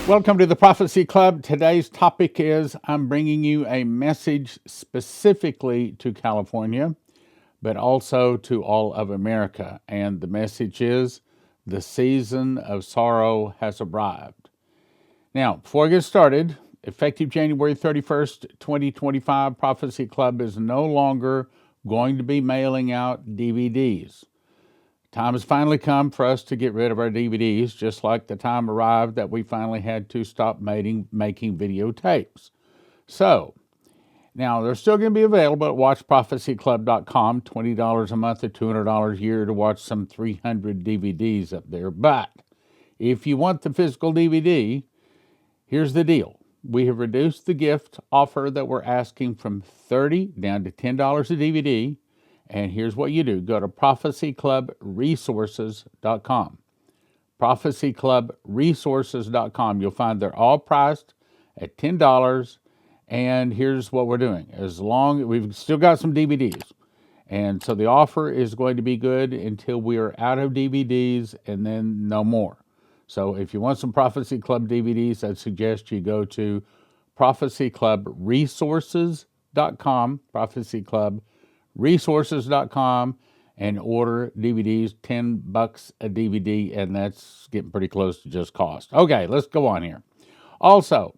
Welcome to the Prophecy Club. Today's topic is I'm bringing you a message specifically to California, but also to all of America. And the message is the season of sorrow has arrived. Now, before I get started, effective January 31st, 2025, Prophecy Club is no longer going to be mailing out DVDs. Time has finally come for us to get rid of our DVDs, just like the time arrived that we finally had to stop making videotapes. So, now they're still going to be available at watchprophecyclub.com, $20 a month or $200 a year to watch some 300 DVDs up there. But if you want the physical DVD, here's the deal. We have reduced the gift offer that we're asking from $30 down to $10 a DVD. And here's what you do. Go to prophecyclubresources.com. prophecyclubresources.com. You'll find they're all priced at $10. And here's what we're doing. As long we've still got some DVDs. And so the offer is going to be good until we are out of DVDs and then no more. So if you want some Prophecy Club DVDs, I'd suggest you go to prophecyclubresources.com, prophecyclubresources.com, and order DVDs, $10 a DVD, and that's getting pretty close to just cost. Okay, let's go on here. Also,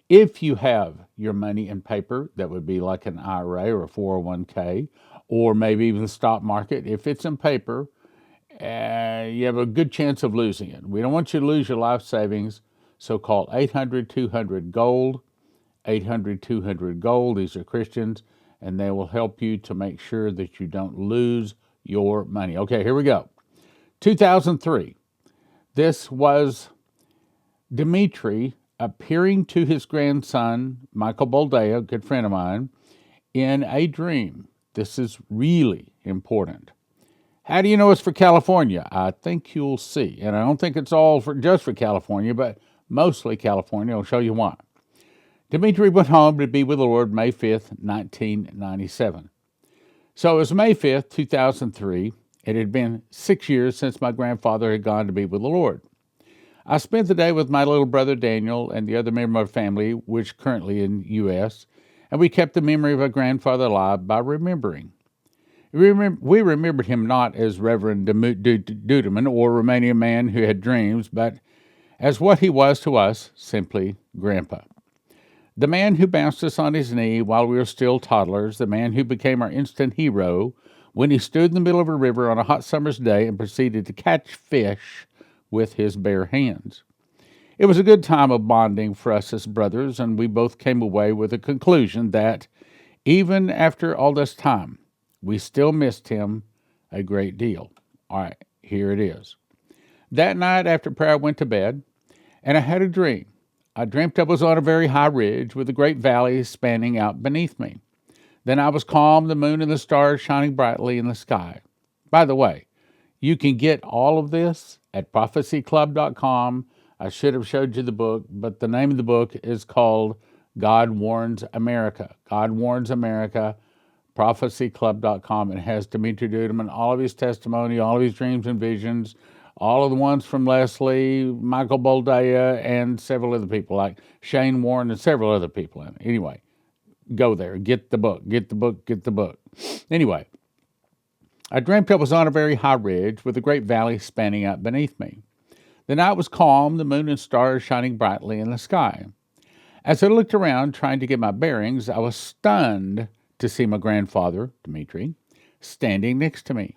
if you have your money in paper, that would be like an IRA or a 401k, or maybe even the stock market. If it's in paper, you have a good chance of losing it. We don't want you to lose your life savings, so call 800-200-GOLD, 800-200-GOLD. These are Christians, and they will help you to make sure that you don't lose your money. Okay, here we go. 2003. This was Dumitru appearing to his grandson, Michael Boldea, a good friend of mine, in a dream. This is really important. How do you know it's for California? I think you'll see. And I don't think it's all just for California, but mostly California. I'll show you why. Dumitru went home to be with the Lord May 5th, 1997. So it was May 5th, 2003. It had been 6 years since my grandfather had gone to be with the Lord. I spent the day with my little brother Daniel and the other member of our family, which currently in the U.S., and we kept the memory of our grandfather alive by remembering. We remembered him not as Reverend Duduman or Romanian man who had dreams, but as what he was to us, simply Grandpa. The man who bounced us on his knee while we were still toddlers, the man who became our instant hero when he stood in the middle of a river on a hot summer's day and proceeded to catch fish with his bare hands. It was a good time of bonding for us as brothers, and we both came away with a conclusion that, even after all this time, we still missed him a great deal. All right, here it is. That night after prayer, I went to bed, and I had a dream. I dreamt I was on a very high ridge with a great valley spanning out beneath me. Then I was calm, the moon and the stars shining brightly in the sky. By the way, you can get all of this at prophecyclub.com. I should have showed you the book, but the name of the book is called God Warns America. God Warns America, prophecyclub.com. It has Dumitru Duduman, all of his testimony, all of his dreams and visions, all of the ones from Leslie, Michael Boldea, and several other people like Shane Warren and several other people in it. Anyway, go there, get the book. Anyway, I dreamt I was on a very high ridge with a great valley spanning out beneath me. The night was calm, the moon and stars shining brightly in the sky. As I looked around trying to get my bearings, I was stunned to see my grandfather, Dumitru, standing next to me.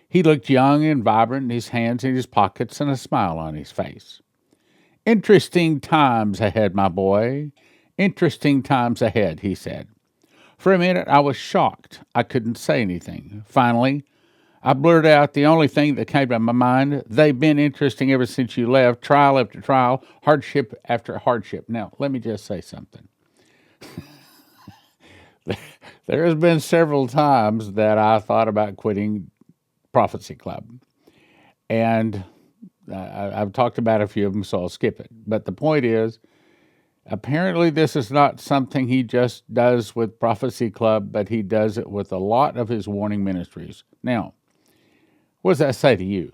He looked young and vibrant, his hands in his pockets and a smile on his face. Interesting times ahead, my boy. Interesting times ahead, he said. For a minute, I was shocked. I couldn't say anything. Finally, I blurted out the only thing that came to my mind. They've been interesting ever since you left, trial after trial, hardship after hardship. Now, let me just say something. There has been several times that I thought about quitting Prophecy Club. And I've talked about a few of them, so I'll skip it. But the point is, apparently this is not something he just does with Prophecy Club, but he does it with a lot of his warning ministries. Now, what does that say to you?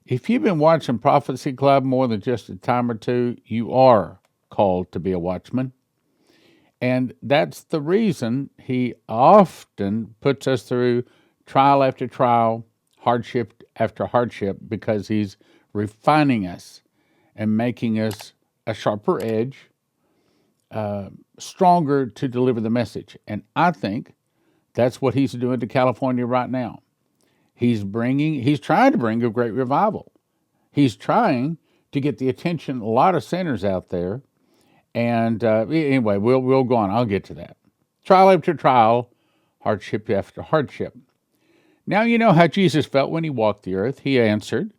If you've been watching Prophecy Club more than just a time or two, you are called to be a watchman. And that's the reason he often puts us through trial after trial, hardship after hardship, because he's refining us and making us a sharper edge, stronger to deliver the message. And I think that's what he's doing to California right now. He's trying to bring a great revival. He's trying to get the attention of a lot of sinners out there. And anyway, we'll go on. I'll get to that. Trial after trial, hardship after hardship. Now you know how Jesus felt when he walked the earth. He answered,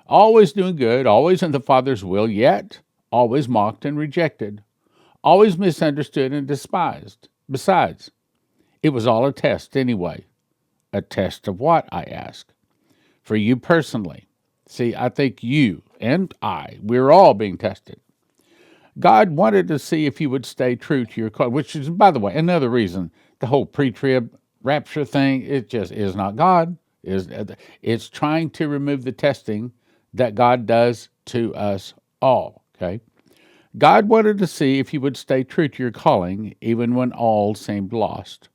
always doing good, always in the Father's will, yet always mocked and rejected, always misunderstood and despised. Besides, it was all a test anyway. A test of what, I ask? For you personally. See, I think you and we're all being tested. God wanted to see if you would stay true to your call, which is, by the way, another reason the whole pre-trib rapture thing, it just is not God. It's trying to remove the testing that God does to us all, okay? God wanted to see if you would stay true to your calling, even when all seemed lost.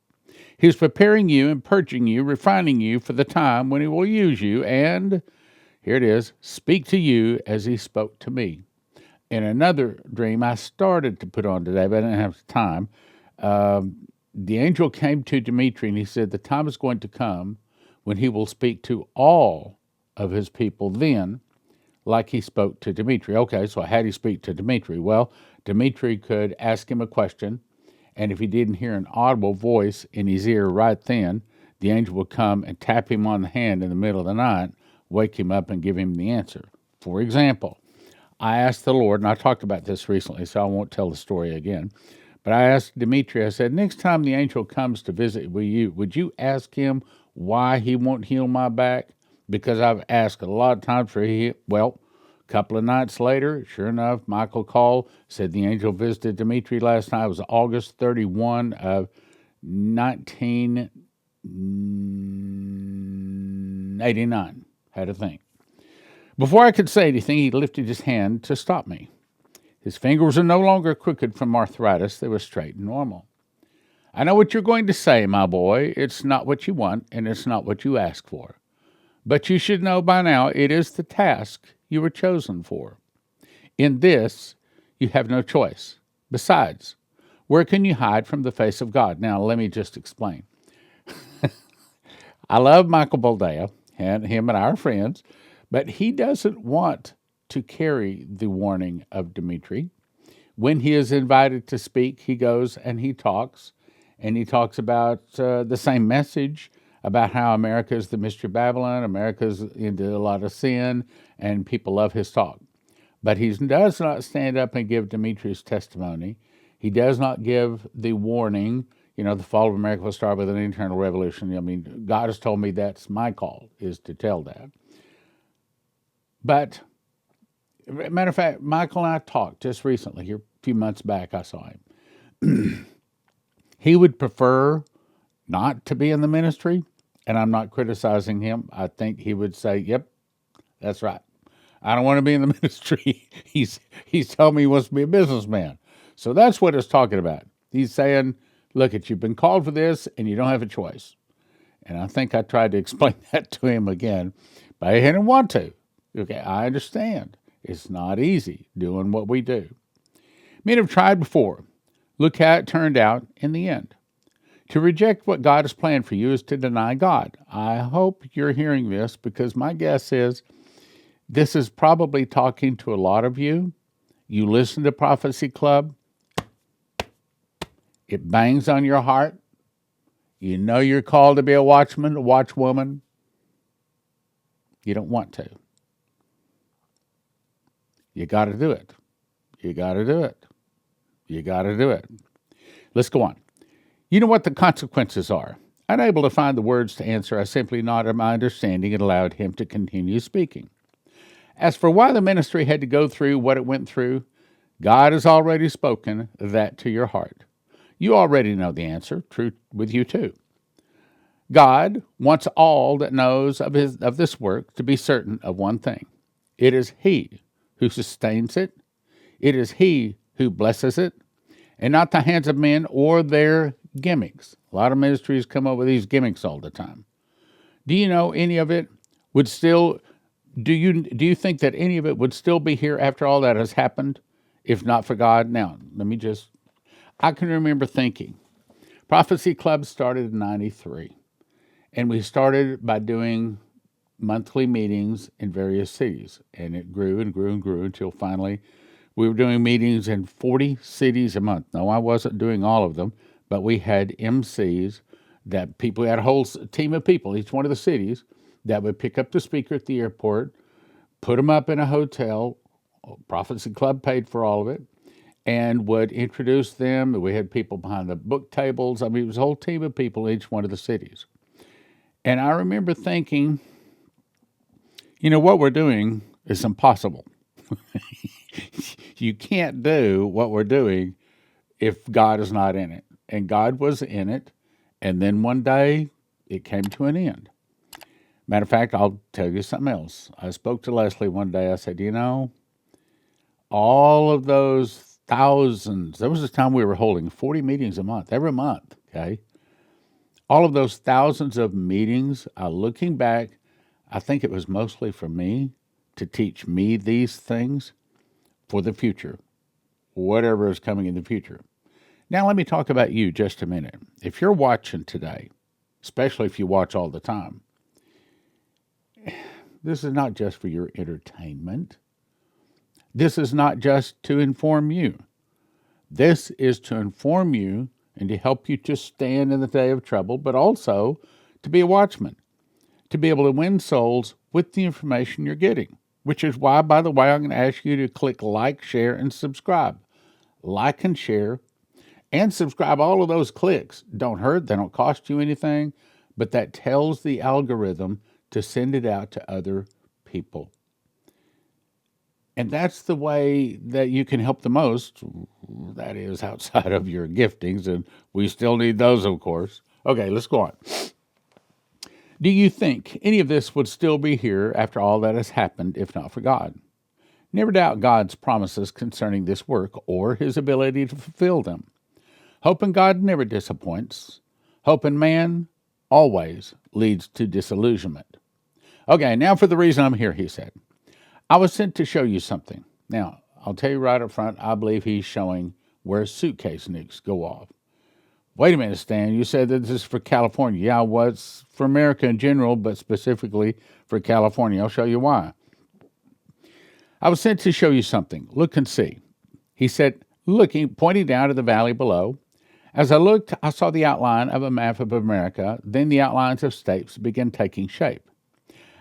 He's preparing you and purging you, refining you for the time when he will use you and, here it is, speak to you as he spoke to me. In another dream I started to put on today, but I didn't have time, the angel came to Dumitru and he said, the time is going to come when he will speak to all of his people then, like he spoke to Dumitru. Okay, so how did he speak to Dumitru? Well, Dumitru could ask him a question, and if he didn't hear an audible voice in his ear right then, the angel would come and tap him on the hand in the middle of the night, wake him up, and give him the answer. For example, I asked the Lord, and I talked about this recently, so I won't tell the story again, but I asked Dumitru, I said, next time the angel comes to visit with you, would you ask him why he won't heal my back? Because I've asked a lot of times for well, a couple of nights later, sure enough, Michael called, said the angel visited Dumitru last night. It was August 31 of 1989. Had a thing. Before I could say anything, he lifted his hand to stop me. His fingers were no longer crooked from arthritis. They were straight and normal. I know what you're going to say, my boy. It's not what you want, and it's not what you ask for. But you should know by now it is the task you were chosen for. In this, you have no choice. Besides, where can you hide from the face of God? Now, let me just explain. I love Michael Boldea, and him and I are friends, but he doesn't want to carry the warning of Dumitru. When he is invited to speak, he goes and he talks about the same message, about how America is the mystery of Babylon, America's into a lot of sin, and people love his talk. But he does not stand up and give Dumitru's testimony. He does not give the warning, the fall of America will start with an internal revolution. I mean, God has told me that's my call, is to tell that. But, matter of fact, Michael and I talked just recently, here a few months back, I saw him. He would prefer not to be in the ministry, and I'm not criticizing him. I think he would say, yep, that's right. I don't want to be in the ministry. He's telling me he wants to be a businessman. So that's what it's talking about. He's saying, look, you've been called for this, and you don't have a choice. And I think I tried to explain that to him again, but I didn't want to. Okay, I understand. It's not easy doing what we do. Men have tried before. Look how it turned out in the end. To reject what God has planned for you is to deny God. I hope you're hearing this because my guess is this is probably talking to a lot of you. You listen to Prophecy Club. It bangs on your heart. You know you're called to be a watchman, a watchwoman. You don't want to. You got to do it. You got to do it. You got to do it. Let's go on. You know what the consequences are. Unable to find the words to answer, I simply nodded my understanding and allowed him to continue speaking. As for why the ministry had to go through what it went through, God has already spoken that to your heart. You already know the answer, true with you too. God wants all that knows of this work to be certain of one thing. It is He who sustains it. It is He who blesses it, and not the hands of men or their gimmicks. A lot of ministries come up with these gimmicks all the time. Do you know any of it would still do you think that any of it would still be here after all that has happened if not for God? Now, I can remember thinking Prophecy Club started in 93, and we started by doing monthly meetings in various cities, and it grew and grew and grew until finally we were doing meetings in 40 cities a month. No, I wasn't doing all of them, but we had MCs that people we had a whole team of people, each one of the cities, that would pick up the speaker at the airport, put them up in a hotel. Prophecy Club paid for all of it, and would introduce them. We had people behind the book tables. I mean, it was a whole team of people in each one of the cities. And I remember thinking, what we're doing is impossible. You can't do what we're doing if God is not in it. And God was in it. And then one day it came to an end. Matter of fact, I'll tell you something else. I spoke to Leslie one day. I said, all of those thousands, there was a time we were holding 40 meetings a month, every month, okay? All of those thousands of meetings, looking back, I think it was mostly for me to teach me these things for the future, whatever is coming in the future. Now, let me talk about you just a minute. If you're watching today, especially if you watch all the time, this is not just for your entertainment. This is not just to inform you. This is to inform you and to help you to stand in the day of trouble, but also to be a watchman, to be able to win souls with the information you're getting, which is why, by the way, I'm going to ask you to click like, share, and subscribe. Like and share and subscribe. All of those clicks don't hurt. They don't cost you anything, but that tells the algorithm to send it out to other people. And that's the way that you can help the most. That is outside of your giftings, and we still need those, of course. Okay, let's go on. Do you think any of this would still be here after all that has happened if not for God? Never doubt God's promises concerning this work or His ability to fulfill them. Hope in God never disappoints. Hope in man always leads to disillusionment. Okay, now for the reason I'm here, he said. I was sent to show you something. Now, I'll tell you right up front, I believe he's showing where suitcase nukes go off. Wait a minute, Stan, you said that this is for California. Yeah, well, it's for America in general, but specifically for California. I'll show you why. I was sent to show you something. Look and see. He said, pointing down to the valley below. As I looked, I saw the outline of a map of America. Then the outlines of states began taking shape.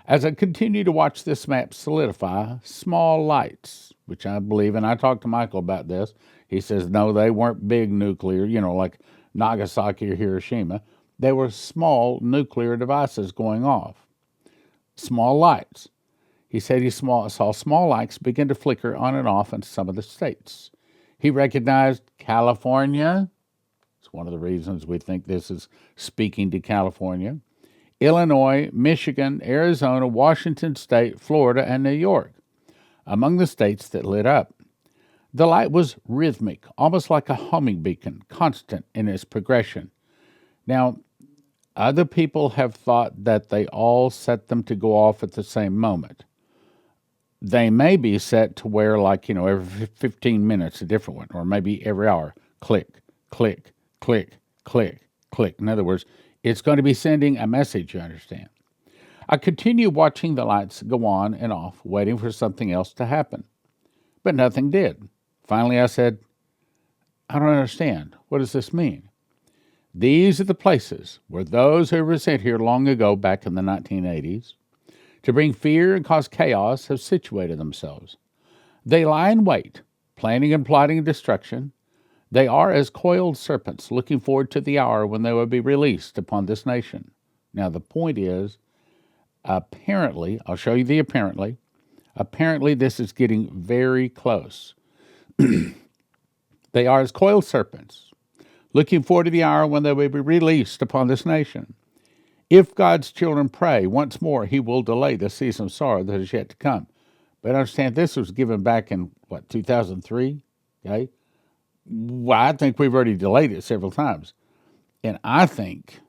As I continued to watch this map solidify, small lights, which I believe, and I talked to Michael about this, he says, no, they weren't big nuclear, like Nagasaki or Hiroshima. They were small nuclear devices going off. Small lights. He said he saw small lights begin to flicker on and off in some of the states. He recognized California. It's one of the reasons we think this is speaking to California. Illinois, Michigan, Arizona, Washington State, Florida, and New York, among the states that lit up. The light was rhythmic, almost like a homing beacon, constant in its progression. Now, other people have thought that they all set them to go off at the same moment. They may be set to where, every 15 minutes, a different one, or maybe every hour, click, click, click, click, click. In other words, it's going to be sending a message, you understand. I continued watching the lights go on and off, waiting for something else to happen. But nothing did. Finally, I said, I don't understand. What does this mean? These are the places where those who were sent here long ago, back in the 1980s, to bring fear and cause chaos have situated themselves. They lie in wait, planning and plotting destruction. They are as coiled serpents, looking forward to the hour when they will be released upon this nation. Now, the point is, apparently, I'll show you the apparently this is getting very close. They are as coiled serpents, looking forward to the hour when they will be released upon this nation. If God's children pray once more, He will delay the season of sorrow that is yet to come. But understand this was given back in, 2003? Okay. Well, I think we've already delayed it several times. And I think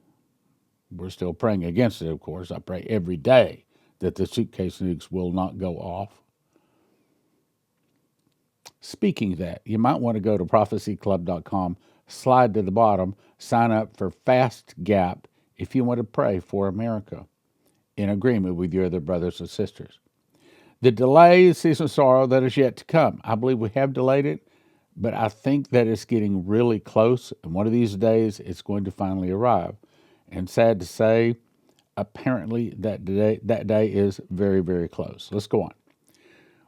we're still praying against it, of course. I pray every day that the suitcase nukes will not go off. Speaking of that, you might want to go to prophecyclub.com, slide to the bottom, sign up for Fast Gap if you want to pray for America in agreement with your other brothers and sisters. The delay is season of sorrow that is yet to come. I believe we have delayed it, but I think that it's getting really close, and one of these days it's going to finally arrive. And sad to say, apparently that day is very, very close. Let's go on.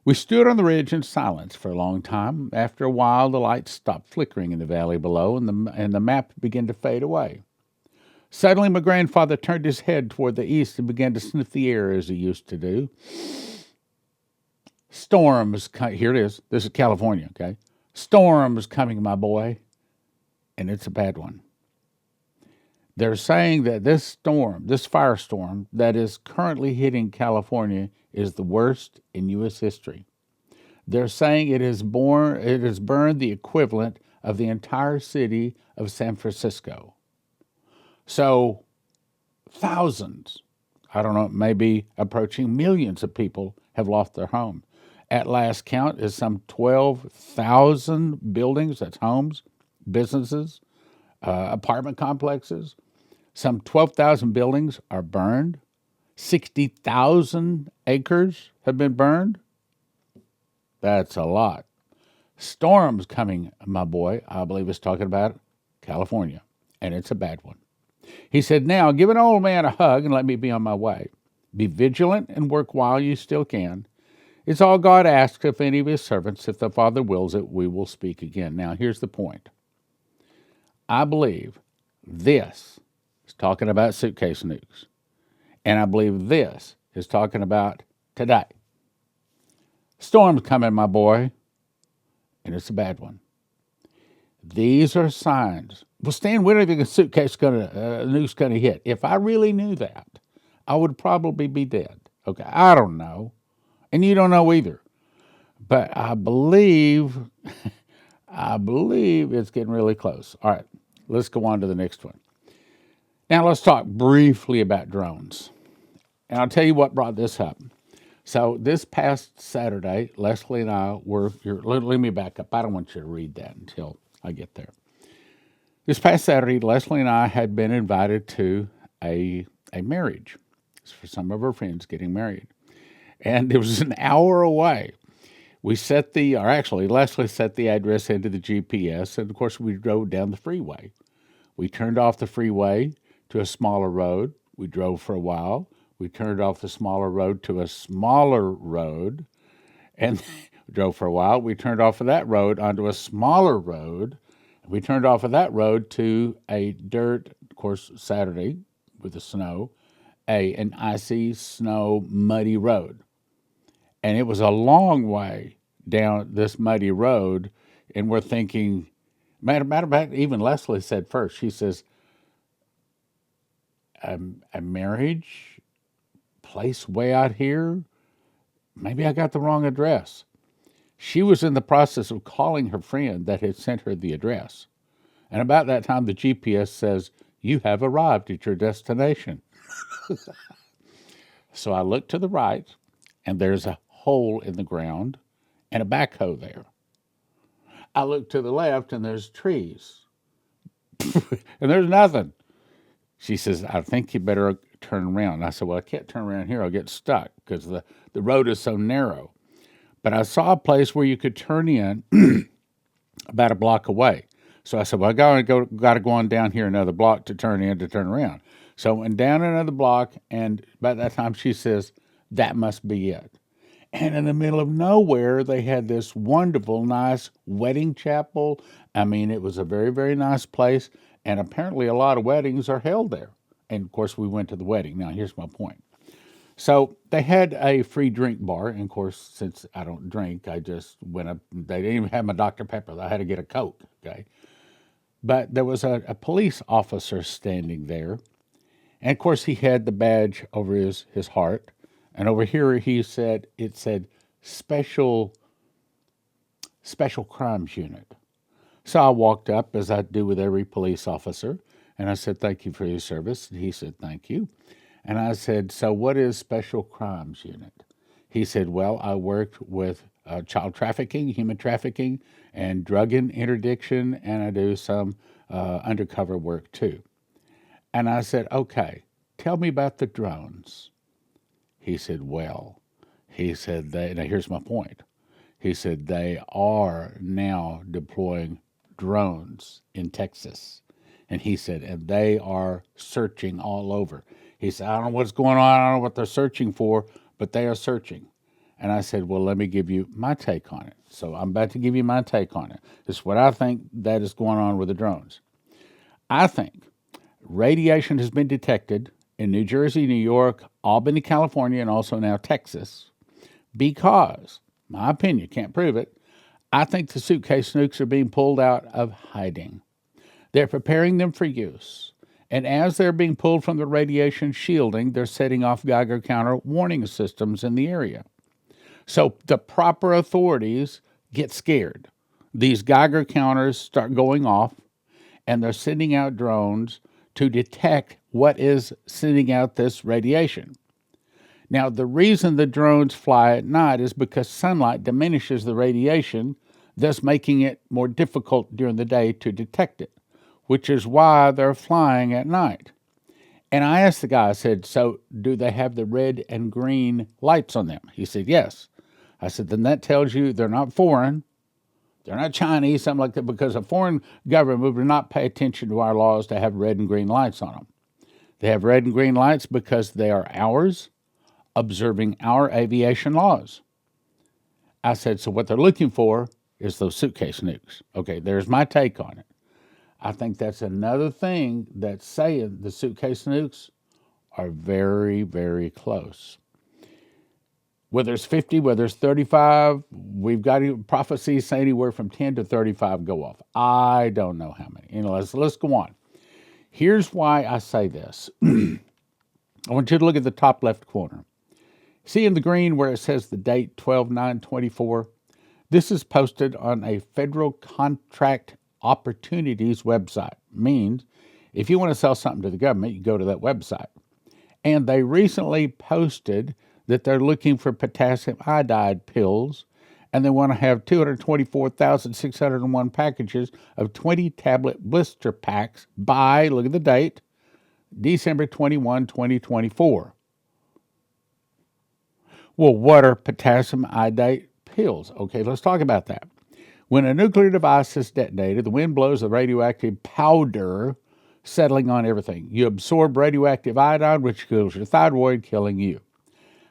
We stood on the ridge in silence for a long time. After a while, the lights stopped flickering in the valley below, and the map began to fade away. Suddenly, my grandfather turned his head toward the east and began to sniff the air as he used to do. Storms, here it is. This is California, okay? Storm is coming, my boy, and it's a bad one. They're saying that this storm, this firestorm that is currently hitting California is the worst in U.S. history. They're saying it has burned the equivalent of the entire city of San Francisco. So thousands, I don't know, maybe approaching millions of people have lost their home. At last count is some 12,000 buildings, that's homes, businesses, apartment complexes. Some 12,000 buildings are burned. 60,000 acres have been burned. That's a lot. Storms coming, my boy, I believe is talking about California, and it's a bad one. He said, now give an old man a hug and let me be on my way. Be vigilant and work while you still can. It's all God asks of any of his servants. If the Father wills it, we will speak again. Now, here's the point. I believe this is talking about suitcase nukes. And I believe this is talking about today. Storm's coming, my boy, and it's a bad one. These are signs. Well, Stan, when do you think a suitcase nuke's going to hit? If I really knew that, I would probably be dead. Okay, I don't know, and you don't know either. But I believe it's getting really close. All right, let's go on to the next one. Now let's talk briefly about drones. And I'll tell you what brought this up. So this past Saturday, Leslie and I let me back up. I don't want you to read that until I get there. This past Saturday, Leslie and I had been invited to a marriage for some of our friends getting married. And it was an hour away. Leslie set the address into the GPS, and of course we drove down the freeway. We turned off the freeway to a smaller road. We drove for a while. We turned off the smaller road to a smaller road, and we drove for a while. We turned off of that road onto a smaller road. We turned off of that road to a dirt, of course, Saturday with the snow, an icy, snow, muddy road. And it was a long way down this muddy road, and we're thinking, matter of fact, even Leslie said first, she says, a marriage place way out here? Maybe I got the wrong address. She was in the process of calling her friend that had sent her the address. And about that time, the GPS says, you have arrived at your destination. So I looked to the right, and there's a hole in the ground and a backhoe there. I looked to the left, and there's trees. And there's nothing. She says, I think you better turn around. And I said, well, I can't turn around here. I'll get stuck because the road is so narrow. But I saw a place where you could turn in about a block away. So I said, well, I got to go on down here another block to turn around. So I went down another block, and by that time she says, that must be it. And in the middle of nowhere, they had this wonderful, nice wedding chapel. I mean, it was a very, very nice place, and apparently a lot of weddings are held there. And, of course, we went to the wedding. Now, here's my point. So they had a free drink bar, and, of course, since I don't drink, I just went up. They didn't even have my Dr. Pepper. I had to get a Coke, okay? But there was a police officer standing there, and, of course, he had the badge over his heart. And over here it said, special crimes unit. So I walked up, as I do with every police officer, and I said, "Thank you for your service." And he said, "Thank you." And I said, "So what is special crimes unit?" He said, "Well, I worked with child trafficking, human trafficking, and drug interdiction, and I do some undercover work too." And I said, "Okay, tell me about the drones." He said, "Well," he said, now here's my point. He said, "They are now deploying drones in Texas." And he said, "And they are searching all over." He said, "I don't know what's going on. I don't know what they're searching for, but they are searching." And I said, "Well, let me give you my take on it." So I'm about to give you my take on it. This is what I think that is going on with the drones. I think radiation has been detected in New Jersey, New York, Albany, California, and also now Texas because, my opinion, can't prove it, I think the suitcase nukes are being pulled out of hiding. They're preparing them for use. And as they're being pulled from the radiation shielding, they're setting off Geiger counter warning systems in the area. So the proper authorities get scared. These Geiger counters start going off, and they're sending out drones to detect what is sending out this radiation. Now, the reason the drones fly at night is because sunlight diminishes the radiation, thus making it more difficult during the day to detect it, which is why they're flying at night. And I asked the guy, I said, "So do they have the red and green lights on them?" He said, "Yes." I said, "Then that tells you they're not foreign. They're not Chinese, something like that, because a foreign government would not pay attention to our laws to have red and green lights on them. They have red and green lights because they are ours, observing our aviation laws." I said, "So what they're looking for is those suitcase nukes." Okay, there's my take on it. I think that's another thing that's saying the suitcase nukes are very, very close. Whether it's 50, whether it's 35, we've got prophecies say anywhere from 10 to 35 go off. I don't know how many. Let's go on. Here's why I say this. I want you to look at the top left corner. See in the green where it says the date 12/9/24? This is posted on a Federal Contract Opportunities website. Means if you want to sell something to the government, you go to that website. And they recently posted that they're looking for potassium iodide pills, and they want to have 224,601 packages of 20-tablet blister packs by, look at the date, December 21, 2024. Well, what are potassium iodide pills? Okay, let's talk about that. When a nuclear device is detonated, the wind blows the radioactive powder settling on everything. You absorb radioactive iodine, which kills your thyroid, killing you.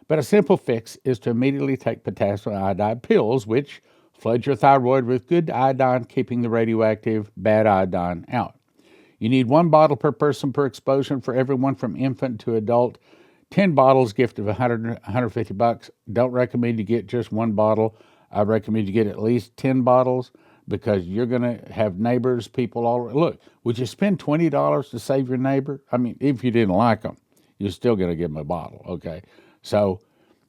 But a simple fix is to immediately take potassium iodide pills, which flood your thyroid with good iodine, keeping the radioactive bad iodine out. You need 1 bottle per person per exposure for everyone from infant to adult. 10 bottles, gift of $150. Don't recommend you get just 1 bottle. I recommend you get at least 10 bottles because you're going to have neighbors, people all. Look, would you spend $20 to save your neighbor? I mean, if you didn't like them, you're still going to give them a bottle, okay? So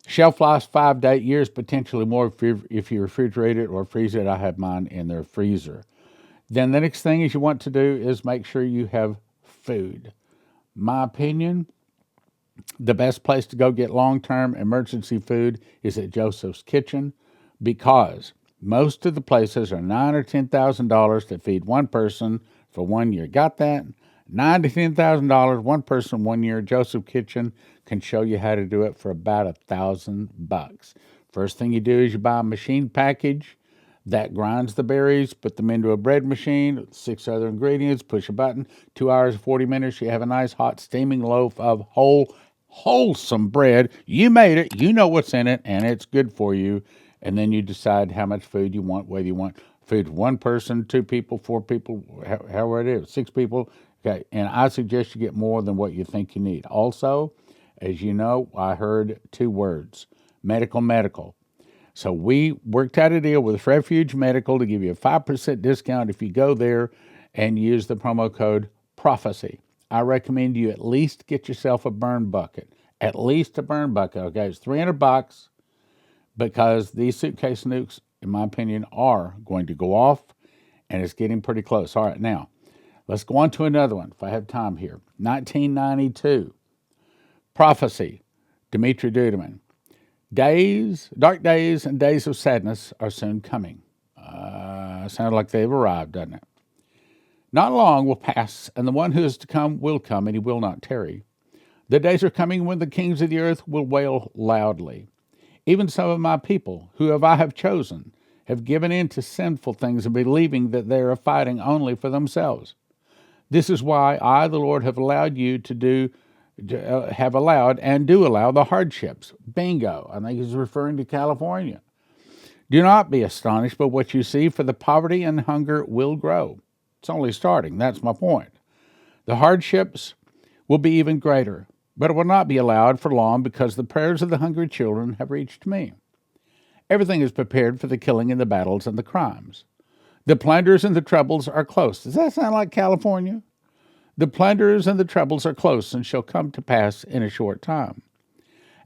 shelf life 5 to 8 years, potentially more if you refrigerate it or freeze it. I have mine in their freezer. Then the next thing is you want to do is make sure you have food. My opinion, the best place to go get long-term emergency food is at Joseph's Kitchen because most of the places are $9,000 or $10,000 to feed one person for 1 year. Got that? $9,000 to $10,000, one person 1 year. Joseph Kitchen can show you how to do it for about $1,000. First thing you do is you buy a machine package that grinds the berries, put them into a bread machine, 6 other ingredients, push a button, 2 hours and 40 minutes, you have a nice hot steaming loaf of wholesome bread. You made it, you know what's in it, and it's good for you. And then you decide how much food you want, whether you want food for 1 person, 2 people, 4 people, however it is, 6 people. Okay, and I suggest you get more than what you think you need. Also, as you know, I heard 2 words, medical. So we worked out a deal with Refuge Medical to give you a 5% discount if you go there and use the promo code PROPHECY. I recommend you at least get yourself a burn bucket. At least a burn bucket, okay? It's $300. because these suitcase nukes, in my opinion, are going to go off, and it's getting pretty close. All right, now, let's go on to another one, if I have time here. 1992, Prophecy, Dumitru Duduman. Dark days and days of sadness are soon coming. Sounds like they've arrived, doesn't it? Not long will pass, and the one who is to come will come, and he will not tarry. The days are coming when the kings of the earth will wail loudly. Even some of my people, who I have chosen, have given in to sinful things and believing that they are fighting only for themselves. This is why I, the Lord, have allowed you to do the hardships. Bingo. I think he's referring to California. Do not be astonished by what you see, for the poverty and hunger will grow. It's only starting. That's my point. The hardships will be even greater, but it will not be allowed for long because the prayers of the hungry children have reached me. Everything is prepared for the killing and the battles and the crimes. The plunders and the troubles are close. Does that sound like California? The plunders and the troubles are close and shall come to pass in a short time.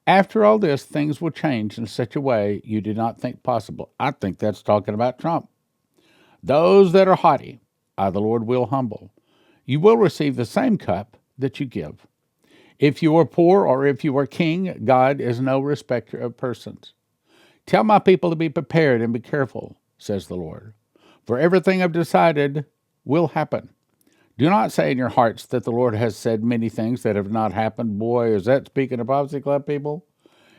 After all this, things will change in such a way you did not think possible. I think that's talking about Trump. Those that are haughty, I, the Lord, will humble. You will receive the same cup that you give. If you are poor or if you are king, God is no respecter of persons. Tell my people to be prepared and be careful, says the Lord, for everything I've decided will happen. Do not say in your hearts that the Lord has said many things that have not happened. Boy, is that speaking of Prophecy Club people?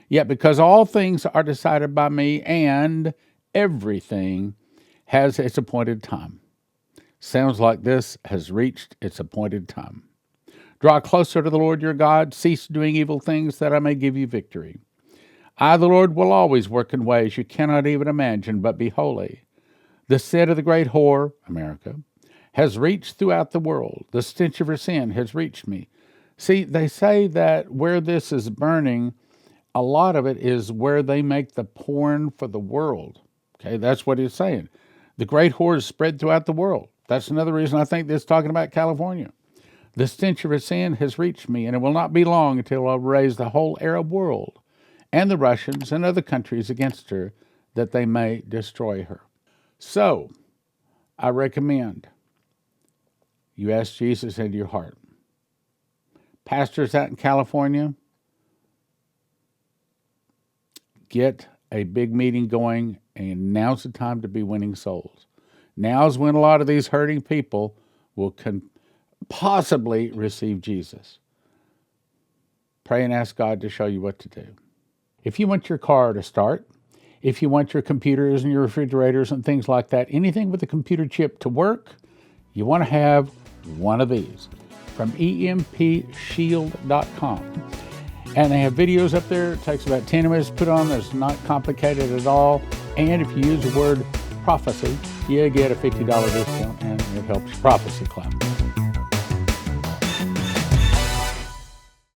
Yet because all things are decided by me and everything has its appointed time. Sounds like this has reached its appointed time. Draw closer to the Lord your God. Cease doing evil things that I may give you victory. I, the Lord, will always work in ways you cannot even imagine, but be holy. The sin of the great whore, America, has reached throughout the world. The stench of her sin has reached me. See, they say that where this is burning, a lot of it is where they make the porn for the world. Okay, that's what he's saying. The great whore is spread throughout the world. That's another reason I think this is talking about California. The stench of her sin has reached me, and it will not be long until I'll raise the whole Arab world and the Russians and other countries against her, that they may destroy her. So, I recommend you ask Jesus into your heart. Pastors out in California, get a big meeting going, and now's the time to be winning souls. Now's when a lot of these hurting people will possibly receive Jesus. Pray and ask God to show you what to do. If you want your car to start, if you want your computers and your refrigerators and things like that, anything with a computer chip to work, you want to have one of these from EMPShield.com. And they have videos up there. It takes about 10 minutes to put on. It's not complicated at all. And if you use the word prophecy, you get a $50 discount, and it helps your Prophecy Club.